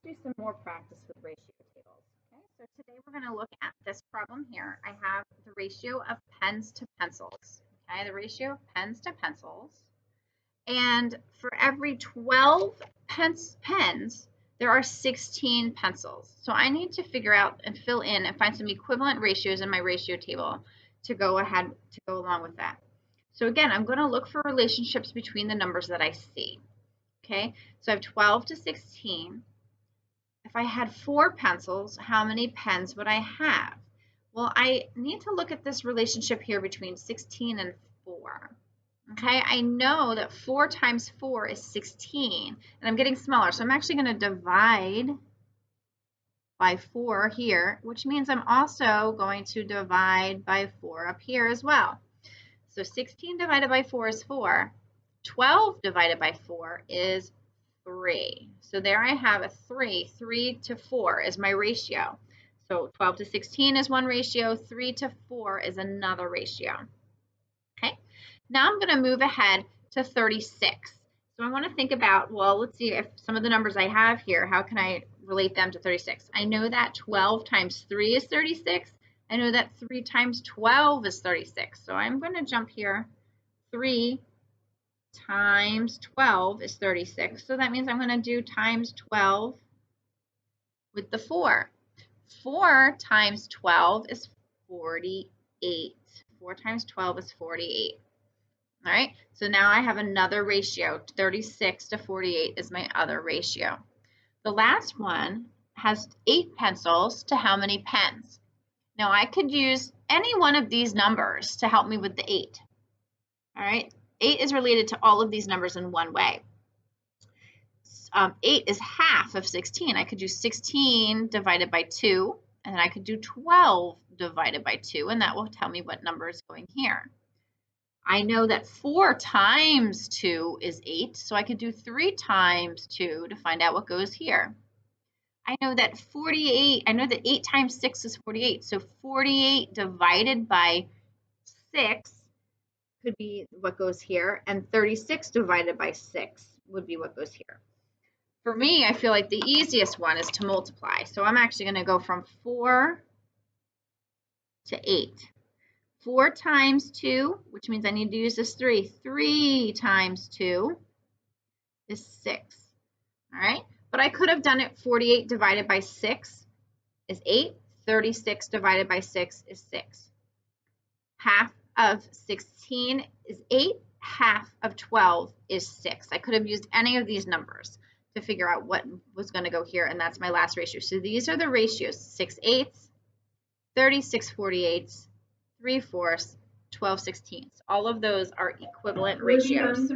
do some more practice with ratio tables. Okay, so today we're going to look at this problem here. I have the ratio of pens to pencils. Okay, the ratio of pens to pencils. And for every 12 pens, there are 16 pencils. So I need to figure out and fill in and find some equivalent ratios in my ratio table to go ahead to go along with that. So again, I'm going to look for relationships between the numbers that I see. Okay, so I have 12 to 16. If I had 4 pencils, how many pens would I have? Well, I need to look at this relationship here between 16 and 4. Okay, I know that 4 times 4 is 16, and I'm getting smaller, so I'm actually going to divide by 4 here, which means I'm also going to divide by 4 up here as well. So 16 divided by 4 is 4. 12 divided by 4 is 3. So there I have a 3. 3 to 4 is my ratio. So 12 to 16 is one ratio. 3 to 4 is another ratio. Okay. Now I'm going to move ahead to 36. So I want to think about, well, let's see if some of the numbers I have here, how can I relate them to 36? I know that 12 times 3 is 36. I know that 3 times 12 is 36. So I'm going to jump here. 3 times 12 is 36. So that means I'm going to do times 12 with the 4. 4 times 12 is 48. 4 times 12 is 48. All right, so now I have another ratio. 36 to 48 is my other ratio. The last one has 8 pencils to how many pens? Now I could use any one of these numbers to help me with the 8. All right, 8 is related to all of these numbers in one way. 8 is half of 16. I could do 16 divided by 2, and then I could do 12 divided by 2, and that will tell me what number is going here. I know that 4 times 2 is 8, so I could do 3 times 2 to find out what goes here. I know that 8 times 6 is 48, so 48 divided by 6 could be what goes here, and 36 divided by 6 would be what goes here. For me, I feel like the easiest one is to multiply, so I'm actually going to go from 4 to 8. 4 times 2, which means I need to use this 3. 3 times 2 is 6. All right, but I could have done it 48 divided by 6 is 8. 36 divided by 6 is 6. Half of 16 is 8. Half of 12 is 6. I could have used any of these numbers to figure out what was going to go here, and that's my last ratio. So these are the ratios: 6/8, 36/48, 3/4, 12/16. All of those are equivalent ratios.